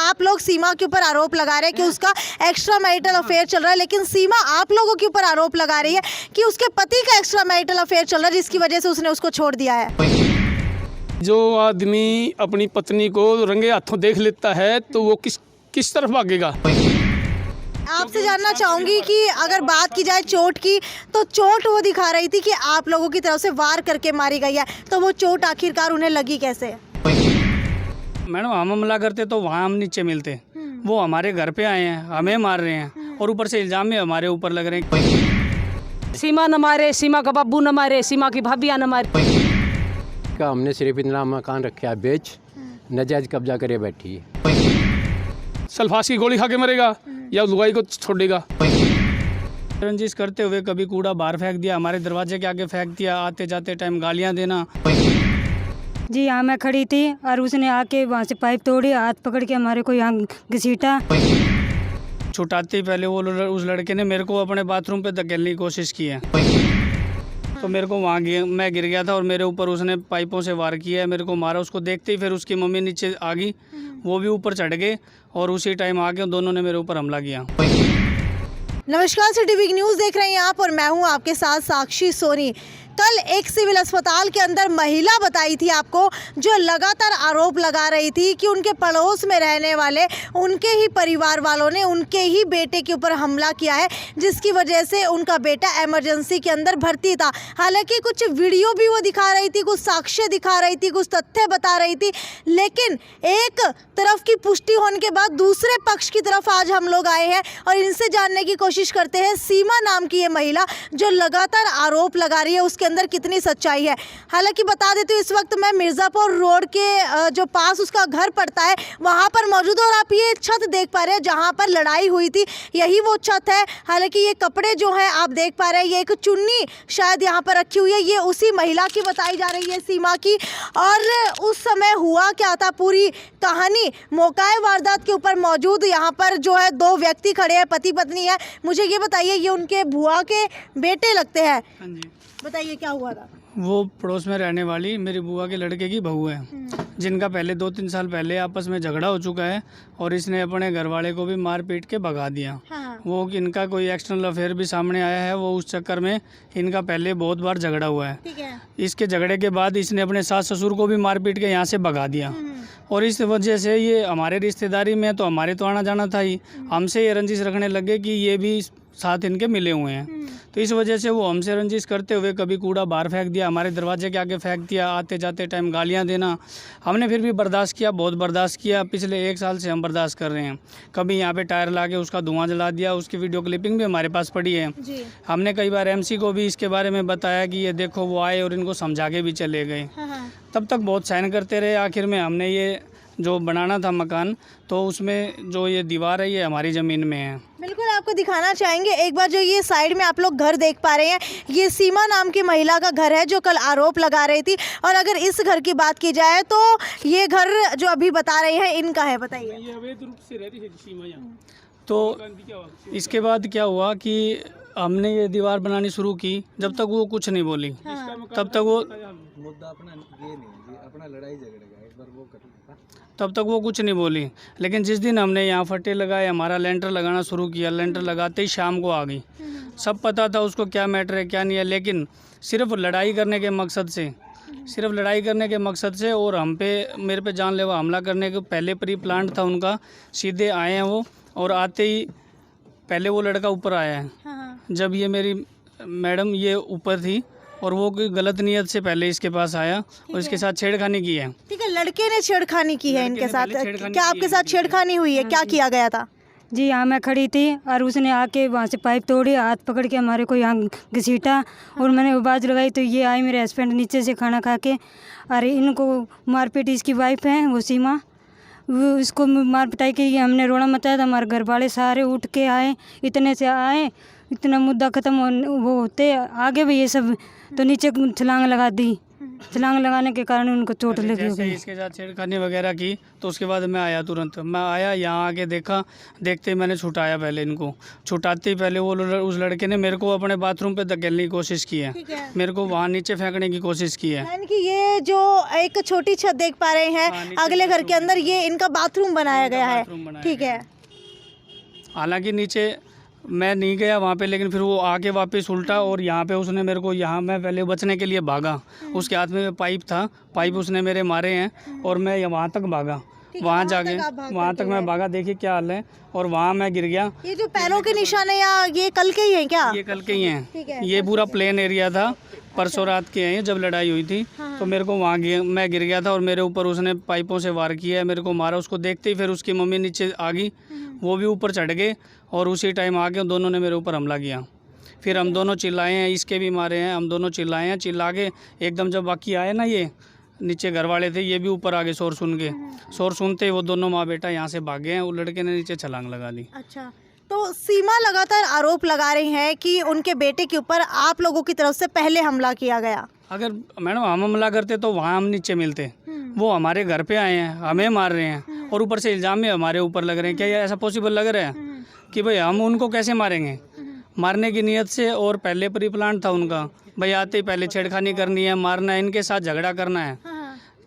आप लोग सीमा के ऊपर आरोप लगा रहे हैं कि उसका एक्स्ट्रा मैरिटल अफेयर चल रहा है, लेकिन सीमा आप लोगों के ऊपर आरोप लगा रही है कि उसके पति का एक्स्ट्रा मैरिटल अफेयर चल रहा है, जिसकी वजह से उसने उसको छोड़ दिया है। जो आदमी अपनी पत्नी को रंगे हाथों देख लेता है तो वो किस तरफ भागेगा। आपसे जानना चाहूंगी कि अगर बात की जाए चोट की, तो चोट वो दिखा रही थी कि आप लोगों की तरफ से वार करके मारी गई है, तो वो चोट आखिरकार उन्हें लगी कैसे? मैडम हम हमला करते तो वहाँ हम नीचे मिलते, वो हमारे घर पे आए हैं, हमें मार रहे हैं और ऊपर से इल्जाम में हमारे ऊपर लग रहे हैं। सीमा न मारे, सीमा का बाबू न मारे, सीमा की भाभियां न मारे। का हमने सिर्फ इतना मकान रखा है बेच, नजायज कब्जा करे बैठी है। सल्फास की गोली खा के मरेगा या लुगाई को छोड़ेगा। रंजिश करते हुए कभी कूड़ा बाहर फेंक दिया, हमारे दरवाजे के आगे फेंक दिया, आते जाते टाइम गालियां देना। जी यहाँ मैं खड़ी थी और उसने आके वहाँ से पाइप तोड़ी, हाथ पकड़ के हमारे को यहाँ घसीटा। छुटाते ही पहले वो उस लड़के ने मेरे को अपने बाथरूम पे धकेलने की कोशिश की है, तो मेरे को वहाँ मैं गिर गया था और मेरे ऊपर उसने पाइपों से वार किया है, मेरे को मारा। उसको देखते ही फिर उसकी मम्मी नीचे आ गई, वो भी ऊपर चढ़ गए और उसी टाइम आके दोनों ने मेरे ऊपर हमला किया। नमस्कार, सिटी बिग न्यूज़ देख रहे हैं आप और मैं हूं आपके साथ साक्षी सोनी। कल एक सिविल अस्पताल के अंदर महिला बताई थी आपको, जो लगातार आरोप लगा रही थी कि उनके पड़ोस में रहने वाले उनके ही परिवार वालों ने उनके ही बेटे के ऊपर हमला किया है, जिसकी वजह से उनका बेटा इमरजेंसी के अंदर भर्ती था। हालांकि कुछ वीडियो भी वो दिखा रही थी, कुछ साक्ष्य दिखा रही थी, कुछ तथ्य बता रही थी, लेकिन एक तरफ की पुष्टि होने के बाद दूसरे पक्ष की तरफ आज हम लोग आए हैं और इनसे जानने की कोशिश करते हैं सीमा नाम की ये महिला जो लगातार आरोप लगा रही है उसके अंदर कितनी सच्चाई है। हालांकि बता देती हूँ, इस वक्त मैं मिर्ज़ापुर रोड के जो पास उसका घर पड़ता है वहाँ पर मौजूद हूँ और आप ये छत देख पा रहे हैं जहाँ पर लड़ाई हुई थी, यही वो छत है। हालांकि ये कपड़े जो हैं आप देख पा रहे हैं, ये एक चुन्नी शायद यहाँ पर रखी हुई है, ये उसी महिला की बताई जा रही है, सीमा की। और उस समय हुआ क्या था, पूरी कहानी मौकाए वारदात के ऊपर मौजूद यहाँ पर जो है दो व्यक्ति खड़े हैं, पति पत्नी है। मुझे ये बताइए, ये उनके बुआ के बेटे लगते हैं, बताइए क्या हुआ था? वो पड़ोस में रहने वाली मेरी बुआ के लड़के की बहू है, जिनका पहले 2-3 साल पहले आपस में झगड़ा हो चुका है और इसने अपने घर वाले को भी मार पीट के भगा दिया। हाँ। वो इनका कोई एक्सटर्नल अफेयर भी सामने आया है, वो उस चक्कर में इनका पहले बहुत बार झगड़ा हुआ है। ठीक है। इसके झगड़े के बाद इसने अपने सास ससुर को भी मार पीट के यहाँ से भगा दिया और इस वजह से ये हमारे रिश्तेदारी में तो हमारे तो आना जाना था ही, हमसे ये रंजिश रखने लगे कि ये भी साथ इनके मिले हुए हैं। तो इस वजह से वो हमसे रंजिश करते हुए कभी कूड़ा बाहर फेंक दिया, हमारे दरवाजे के आगे फेंक दिया, आते जाते टाइम गालियां देना। हमने फिर भी बर्दाश्त किया, बहुत बर्दाश्त किया। पिछले 1 साल से हम बर्दाश्त कर रहे हैं। कभी यहाँ पे टायर ला के उसका धुआं जला दिया, उसकी वीडियो क्लिपिंग भी हमारे पास पड़ी है जी। हमने कई बार MC को भी इसके बारे में बताया कि ये देखो, वो आए और इनको समझा के भी चले गए। हाँ। तब तक बहुत सहन करते रहे। आखिर में हमने ये जो बनाना था मकान, तो उसमें जो ये दीवार है ये हमारी ज़मीन में है। बिल्कुल आपको दिखाना चाहेंगे एक बार, जो ये साइड में आप लोग घर देख पा रहे हैं, ये सीमा नाम की महिला का घर है जो कल आरोप लगा रही थी। और अगर इस घर की बात की जाए तो ये घर जो अभी बता रहे हैं इनका है, बताइए। ये अवैध रूप से रहती है सीमा यहाँ। तो इसके बाद क्या हुआ कि हमने ये दीवार बनानी शुरू की, जब तक वो कुछ नहीं बोली। हाँ। तब तक वो मुद्दा अपना ये नहीं, अपना लड़ाई झगड़े का एक बार वो कर लेता। तब तक वो कुछ नहीं बोली। लेकिन जिस दिन हमने यहाँ फट्टे लगाए, हमारा लेंटर लगाना शुरू किया, लेंटर लगाते ही शाम को आ गई। सब पता था उसको क्या मैटर है क्या नहीं है, लेकिन सिर्फ लड़ाई करने के मकसद से और हम पे मेरे पे जानलेवा हमला करने के पहले प्री प्लान था उनका। सीधे आए हैं वो, और आते ही पहले वो लड़का ऊपर आया है। हाँ। जब ये मेरी मैडम ये ऊपर थी और वो कोई गलत नियत से पहले इसके पास आया और इसके साथ छेड़खानी की है। ठीक है, लड़के ने छेड़खानी की है इनके साथ। क्या आपके साथ छेड़खानी हुई है, क्या किया गया था? जी यहाँ मैं खड़ी थी और उसने आके वहाँ से पाइप तोड़ी, हाथ पकड़ के हमारे को यहाँ घसीटा और मैंने आवाज़ लगाई तो ये आई, मेरे हस्बैंड नीचे से खाना खा के। अरे इनको मारपीट, इसकी वाइफ है वो सीमा, वो इसको मार पिटाई की। हमने रोड़ा मचाया था, हमारे घर वाले सारे उठ के आए, इतने से आए, इतना मुद्दा ख़त्म वो होते आगे भी ये सब तो नीचे छलांग लगा दी। छलांग लगाने के कारण उनको चोट लगी हो जैसे गई। इसके साथ छेड़खानी वगैरह की तो उसके बाद मैं आया तुरंत। मैं आया यहाँ आके देखा, देखते ही मैंने छुटाया पहले इनको। छुटाते ही पहले वो उस लड़के ने मेरे को अपने बाथरूम पे धकेलने की कोशिश की है, ठीक है। मेरे को वहाँ नीचे फेंकने की कोशिश की है। यानी कि ये जो एक छोटी छत देख पा रहे हाँ, हैं नीचे अगले घर के अंदर, ये इनका बाथरूम बनाया गया है, बाथरूम बनाया ठीक है। हालांकि नीचे मैं नहीं गया वहाँ पे, लेकिन फिर वो आके वापस उल्टा और यहाँ पे उसने मेरे को, यहाँ मैं पहले बचने के लिए भागा, उसके हाथ में पाइप था, पाइप उसने मेरे मारे हैं और मैं वहाँ तक भागा। वहाँ जाके वहाँ तक मैं भागा, देखिए क्या हाल है, और वहाँ मैं गिर गया। ये जो पैरों के निशान है या ये कल के ही हैं क्या? ये कल के ही ठीक है, हैं, ये पूरा प्लेन एरिया था, परसों रात के हैं जब लड़ाई हुई थी। तो मेरे को वहाँ मैं गिर गया था और मेरे ऊपर उसने पाइपों से वार किया है, मेरे को मारा। उसको देखते ही फिर उसकी मम्मी नीचे आ गई, वो भी ऊपर चढ़ गए और उसी टाइम आके दोनों ने मेरे ऊपर हमला किया। फिर हम दोनों चिल्लाए हैं, इसके भी मारे हैं, हम दोनों चिल्लाए हैं। चिल्ला के एकदम जब बाकी आए ना, ये नीचे घर वाले थे, ये भी ऊपर आ गए शोर सुन के। शोर सुनते ही वो दोनों माँ बेटा यहाँ से भागे हैं। वो लड़के ने नीचे छलांग लगा दी। अच्छा, तो सीमा लगातार आरोप लगा रही हैं कि उनके बेटे के ऊपर आप लोगों की तरफ से पहले हमला किया गया। अगर मैडम हम हमला करते तो वहाँ हम नीचे मिलते, वो हमारे घर पे आए हैं, हमें मार रहे हैं और ऊपर से इल्ज़ाम भी हमारे ऊपर लग रहे हैं। क्या ये ऐसा पॉसिबल लग रहा है कि भाई हम उनको कैसे मारेंगे? मारने की नीयत से, और पहले प्री प्लान था उनका, भाई आते ही पहले छेड़खानी करनी है, मारना है, इनके साथ झगड़ा करना है,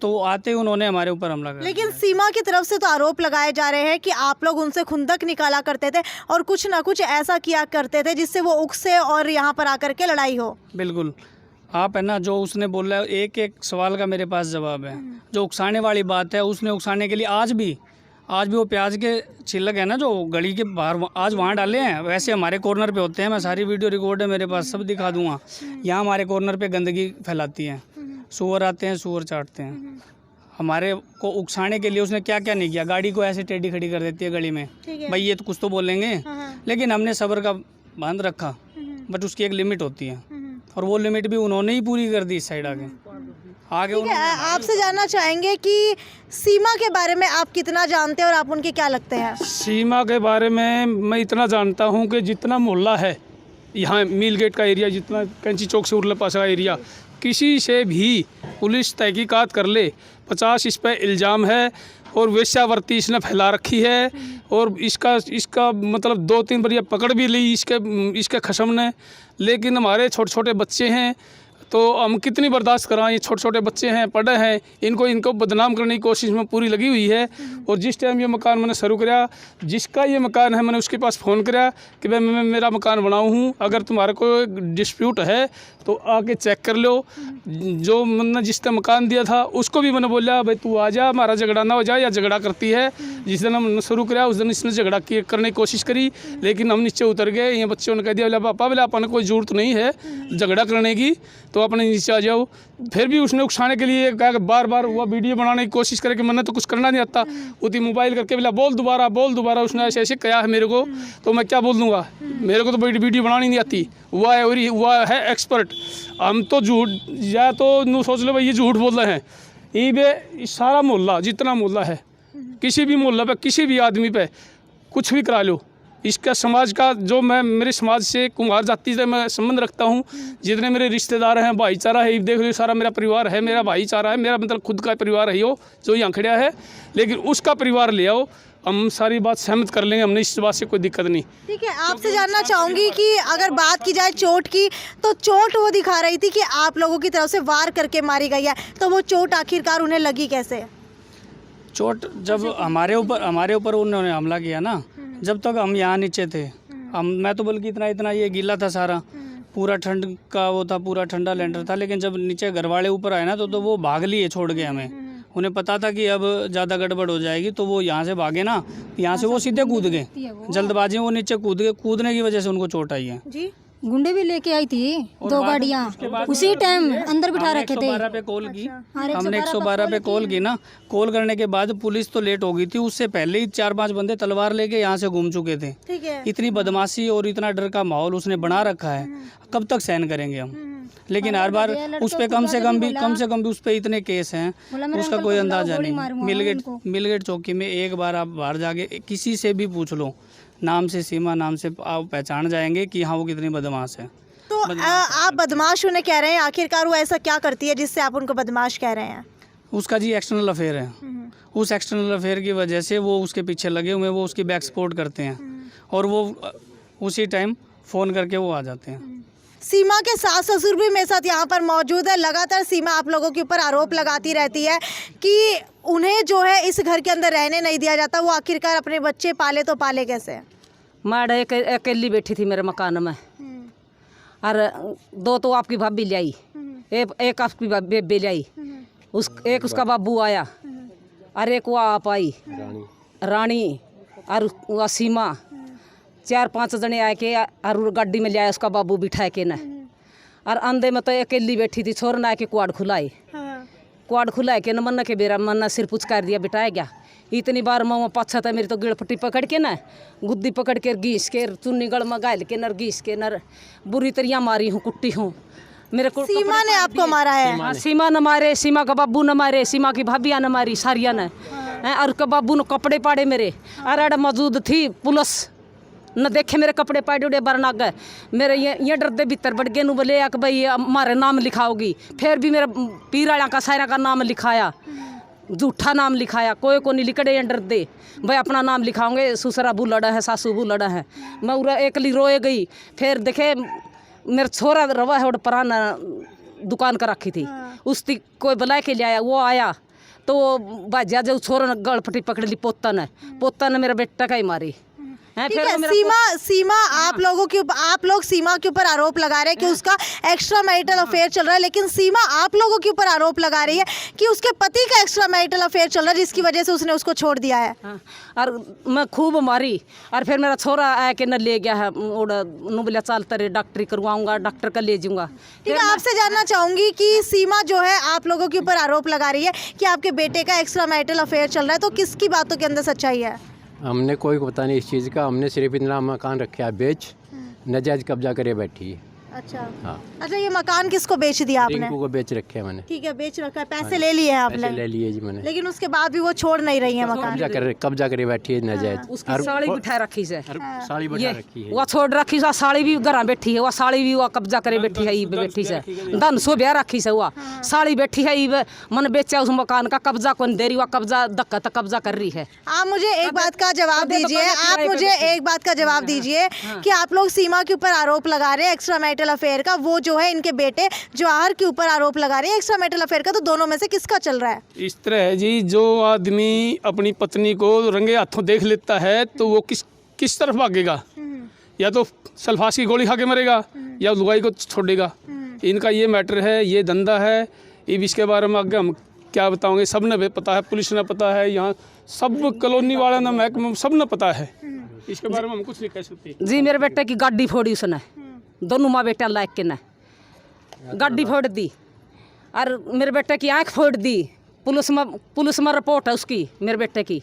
तो आते ही उन्होंने हमारे ऊपर हमला कर। लेकिन सीमा की तरफ से तो आरोप लगाए जा रहे हैं कि आप लोग उनसे खुंदक निकाला करते थे और कुछ ना कुछ ऐसा किया करते थे जिससे वो उकसे और यहाँ पर आकर के लड़ाई हो। बिल्कुल, आप है ना, जो उसने बोला है, एक एक सवाल का मेरे पास जवाब है। जो उकसाने वाली बात है, उसने उकसाने के लिए आज भी वो प्याज के छिलक है ना जो गली के बाहर, आज वहाँ डाले हैं। वैसे हमारे कॉर्नर पे होते हैं, मैं सारी वीडियो रिकॉर्ड है मेरे पास, सब दिखा दूंगा। यहाँ हमारे कॉर्नर पे गंदगी फैलाती है, सूअर आते हैं, सूअर चाटते हैं। हमारे को उकसाने के लिए उसने क्या क्या नहीं किया। गाड़ी को ऐसे टेढ़ी खड़ी कर देती है गली में, भाई ये तो कुछ तो बोलेंगे, लेकिन हमने सब्र का बांध रखा, बट उसकी एक लिमिट होती है और वो लिमिट भी उन्होंने ही पूरी कर दी। इस साइड आगे ठीक है, आपसे जानना चाहेंगे कि सीमा के बारे में आप कितना जानते हैं और आप उनके क्या लगते हैं? सीमा के बारे में मैं इतना जानता हूँ कि जितना मोहल्ला है यहाँ मिल गेट का एरिया, जितना कैंची चौक से उरले पास का एरिया, किसी से भी पुलिस तहकीकात कर ले, 50 इस पर इल्ज़ाम है और वेश्यावृत्ति इसने फैला रखी है। और इसका मतलब 2-3 बार ये पकड़ भी ली इसके खसम ने। लेकिन हमारे छोटे छोटे बच्चे हैं तो हम कितनी बर्दाश्त कराएं। ये छोटे छोटे बच्चे हैं, पढ़े हैं, इनको बदनाम करने की कोशिश में पूरी लगी हुई है। और जिस टाइम ये मकान मैंने शुरू कराया, जिसका ये मकान है, मैंने उसके पास फ़ोन कराया कि भाई मैं मेरा मकान बनाऊँ हूँ, अगर तुम्हारा कोई डिस्प्यूट है तो आके चेक कर लो। जो मैंने जिसने मकान दिया था उसको भी मैंने बोला भाई तू आ जा, हमारा झगड़ा ना हो जाए, या झगड़ा करती है। जिस दिन हमने शुरू कराया उस दिन इसने झगड़ा करने की कोशिश करी, लेकिन हम नीचे उतर गए। ये बच्चों ने कह दिया बोला पापा, बोला अपन कोई ज़रूरत नहीं है झगड़ा करने की, तो अपने नीचे आ जाओ। फिर भी उसने उकसाने के लिए कहा कि बार बार हुआ वीडियो बनाने की कोशिश करे कि मैंने तो कुछ करना नहीं आता। उसी मोबाइल करके बोला बोल दोबारा। उसने ऐसे ऐसे कहा है मेरे को, तो मैं क्या बोल दूँगा, मेरे को तो वीडियो बनानी नहीं आती। हुआ है एक्सपर्ट। हम तो झूठ, या तो नू सोच लो भाई ये झूठ बोल रहे हैं। ये सारा मोहल्ला, जितना मोहल्ला है, किसी भी मोहल्ला पे, किसी भी आदमी पे कुछ भी करा लो। इसका समाज का, जो मैं मेरे समाज से, कुम्हार जाति से मैं संबंध रखता हूँ, जितने मेरे रिश्तेदार हैं, भाईचारा है, देख लो सारा मेरा परिवार है, मेरा भाईचारा है, मेरा मतलब खुद का परिवार है वो जो यहाँ खड़ा है। लेकिन उसका परिवार ले आओ, हम सारी बात सहमत कर लेंगे, हमने इस बात से कोई दिक्कत नहीं। ठीक है, आपसे जानना चाहूँगी कि अगर बात की जाए चोट की, तो चोट वो दिखा रही थी कि आप लोगों की तरफ से वार करके मारी गई है, तो वो चोट आखिरकार उन्हें लगी कैसे? चोट जब हमारे ऊपर उन्होंने हमला किया ना, जब तक हम यहाँ नीचे थे, मैं तो बल्कि इतना ये गीला था सारा, पूरा ठंड का वो था, पूरा ठंडा लेंटर था। लेकिन जब नीचे घर वाले ऊपर आए ना, तो वो भाग लिए छोड़ के हमें। उन्हें पता था कि अब ज़्यादा गड़बड़ हो जाएगी, तो वो यहाँ से भागे ना, यहाँ से वो सीधे कूद गए, जल्दबाजी में वो नीचे कूद गए। कूदने की वजह से उनको चोट आई है जी। गुंडे भी लेके आई थी 2 गाड़ियाँ, उसी टाइम अंदर बिठा रखे थे। 112 पे कॉल की, हमने 112 पे कॉल की ना। कॉल करने के बाद पुलिस तो लेट हो गई थी, उससे पहले ही 4-5 बंदे तलवार लेके यहाँ से घूम चुके थे। ठीक है। इतनी बदमाशी और इतना डर का माहौल उसने बना रखा है, कब तक सहन करेंगे हम? लेकिन हर बार उस पर कम से कम भी उस पर इतने केस हैं, उसका कोई अंदाजा नहीं। मिलगेट चौकी में एक बार आप बाहर जाके किसी से भी पूछ लो, नाम से, सीमा नाम से, आप पहचान जाएंगे कि हाँ वो कितनी बदमाश है। तो आप बदमाश उन्हें कह रहे हैं, आखिरकार वो ऐसा क्या करती है जिससे आप उनको बदमाश कह रहे हैं? उसका जी एक्सटर्नल अफेयर है, उस एक्सटर्नल अफेयर की वजह से वो उसके पीछे लगे हुए हैं, वो उसकी बैक सपोर्ट करते हैं और वो उसी टाइम फ़ोन करके वो आ जाते हैं। सीमा के सास ससुर भी मेरे साथ यहाँ पर मौजूद है। लगातार सीमा आप लोगों के ऊपर आरोप लगाती रहती है कि उन्हें जो है इस घर के अंदर रहने नहीं दिया जाता। वो आखिरकार अपने बच्चे पाले तो पाले कैसे? मैं अकेली बैठी थी मेरे मकान में, और 2 तो आपकी भाभी ले आई, एक आपकी बेबे ले आई, एक उसका बाबू आया, और एक वो आप आई रानी, और वह सीमा, 4-5 जने आए के और गाड़ी में ले आया उसका बाबू बिठाए के न। और अंधे में तो अकेली बैठी थी, छोर ना के क्वाड खुलाए, क्वाड खुलाए के न मन के बेरा मन सिर पुचकार दिया, बिठाया गया। इतनी बार मैं पाछा था, मेरी तो गिड़पट्टी पकड़ के ना, गुद्दी पकड़ के घीस के, चुन्नी गड़ में गायल के नर घीस के नर, बुरी तरिया मारी हूँ, कुट्टी हूँ। मेरे को सीमा ने आपको मारा है? हाँ, सीमा न मारे, सीमा का बाबू न मारे, सीमा की भाभिया न मारी, सारिया ने। और उसके बाबू ने कपड़े पाड़े मेरे, अरे मौजूद थी पुलिस न, देखे मेरे कपड़े पाड़े उड़े बरना गए मेरे, ये डरते भीतर बढ़ गए, बोले कि भाई हमारे नाम लिखाओगी। फिर भी मेरा पीराड़ा का सायरा का नाम लिखाया, झूठा नाम लिखाया, कोई को नहीं लिखड़े, ये डर दे भाई अपना नाम लिखाओगे, ससुरा बुलड़ा है, सासू बुलड़ा है। मैं उरा एकली रोए गई। फिर देखे मेरा छोरा रवा है, पुराना दुकान कर रखी थी, उसकी कोई बुला के ले आया, वो आया तो बाजा जो छोरा ने गलपट्टी पकड़ ली, पोता ने मेरा बेटा का ही मारी। ठीक है, सीमा आप लोग सीमा के ऊपर आरोप लगा रहे हैं कि उसका एक्स्ट्रा मैरिटल अफेयर चल रहा है, लेकिन सीमा आप लोगों के ऊपर आरोप लगा रही है कि उसके पति का एक्स्ट्रा मैरिटल अफेयर चल रहा है, जिसकी वजह से उसने उसको छोड़ दिया है। हाँ, और मैं खूब मारी, और फिर मेरा छोरा आया कि न ले गया है, बोला चल तेरे डॉक्टरी करवाऊंगा, डॉक्टर का ले जाऊंगा। ठीक है, आपसे जानना चाहूंगी कि सीमा जो है आप लोगों के ऊपर आरोप लगा रही है कि आपके बेटे का एक्स्ट्रा मैरिटल अफेयर चल रहा है, तो किसकी बातों के अंदर सच्चाई है? हमने कोई पता नहीं इस चीज़ का, हमने सिर्फ इतना मकान रखा है बेच, नजायज कब्जा करे बैठी है। अच्छा हाँ, अच्छा, ये मकान किसको बेच दिया आपने? रिंकू को बेच रखे हैं मैंने। ठीक है, बेच रखा है, पैसे ले लिए हैं आपने? पैसे ले लिए जी मैंने, लेकिन उसके बाद भी वो छोड़ नहीं रही है मकान। कब्जा करे बैठी है नजायज। उसकी साड़ी बिठा रखी है, साड़ी बिठा रखी है, वह छोड़ रखी है, साड़ी भी घर बैठी है, वह साड़ी भी वह कब्जा करे बैठी है, बैठी है, धन सो ब्याह रखी है, वह साड़ी बैठी है, मन बेचा उस मकान का, कब्जा कौन दे रही, वह कब्जा धक्का तक कब्जा कर रही है। आप मुझे एक बात का जवाब दीजिए, आप मुझे एक बात का जवाब दीजिए कि आप लोग सीमा के ऊपर आरोप लगा रहे हैं एक्स्ट्रा मैरिटल अफेयर का, वो जो है इनके बेटे जवाहर के ऊपर आरोप लगा रहे हैं एक्स्ट्रा मैरिटल अफेयर का, तो दोनों में से किसका चल रहा है? इस तरह है जी, जो आदमी अपनी पत्नी को रंगे हाथों देख लेता है तो वो किस तरफ भागेगा, या तो सल्फास की गोली खा के मरेगा या लुगाई को छोड़ेगा। इनका ये मैटर है, ये धंधा है। अब इसके बारे में आगे हम क्या बताओगे, सब ने पता है, पुलिस ने पता है, यहाँ सब कॉलोनी वाला ना महकमा सब ने पता है, इसके बारे में हम कुछ नहीं कह सकते जी। मेरे बेटे की गाड़ी फोड़ी उसने, दोनों माँ बेटा लायक के न गाड़ी फोड़ दी, और मेरे बेटे की आँख फोड़ दी। पुलिस में रिपोर्ट है उसकी, मेरे बेटे की।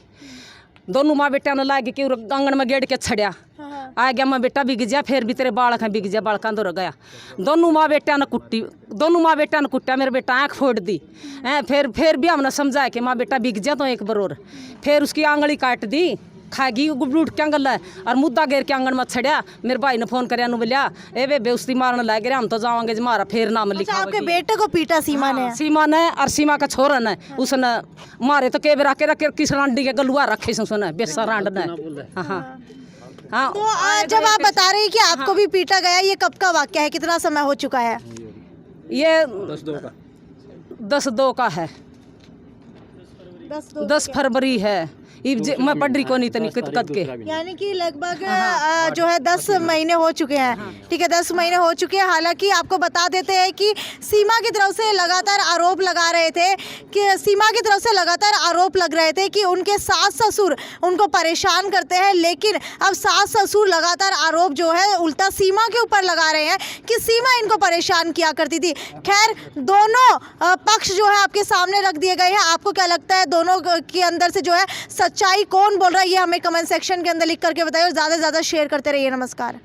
दोनों माँ बेटा ने लागे कि आंगन में गेड़ के छड़िया, आ गया मैं बेटा बिग जा, फिर भी तेरे बालक हैं बिग जा, बालका दौड़ गया। दोनों माँ बेटा ने कुट्टा, मेरे बेटा आँख फोड़ दी। फिर भी हमने समझाया कि माँ बेटा बिग जा तो एक बरोर, फिर उसकी आंगली काट दी, खागी गुबलूट क्या गल है, और मुद्दा घेर के आंगन में छड़िया। मेरे भाई ने फोन कर बोलिया ए बे बेउस्ती मारने लग रहे, हम तो जाओगे मारा, फिर नाम लिखा। आपके बेटे को पीटा सीमा ने? सीमा ने, और सीमा का छोरा ने, उसने मारे तो के बेरा के रखे किस रांडी के गलुआ रखे उसने, बेसा रांड ने। हाँ हाँ। तो जब आप बता रहे हैं कि आपको भी पीटा गया, ये कब का वाक्य है, कितना समय हो चुका है? ये 10/2 का है, 10 फरवरी है। मैं पढ़ रही को नहीं तनी कद के, यानी कि लगभग जो है 10 महीने हो चुके हैं। ठीक है, 10 महीने हो चुके हैं। हालांकि आपको बता देते हैं कि सीमा की तरफ से लगातार आरोप लगा रहे थे कि उनके सास ससुर उनको परेशान करते हैं, लेकिन अब सास ससुर लगातार आरोप जो है उल्टा सीमा के ऊपर लगा रहे हैं कि सीमा इनको परेशान किया करती थी। खैर, दोनों पक्ष जो है आपके सामने रख दिए गए हैं। आपको क्या लगता है दोनों के अंदर से जो है सच्चाई कौन बोल रहा है, ये हमें कमेंट सेक्शन के अंदर लिख करके बताइए और ज़्यादा से ज़्यादा शेयर करते रहिए। नमस्कार।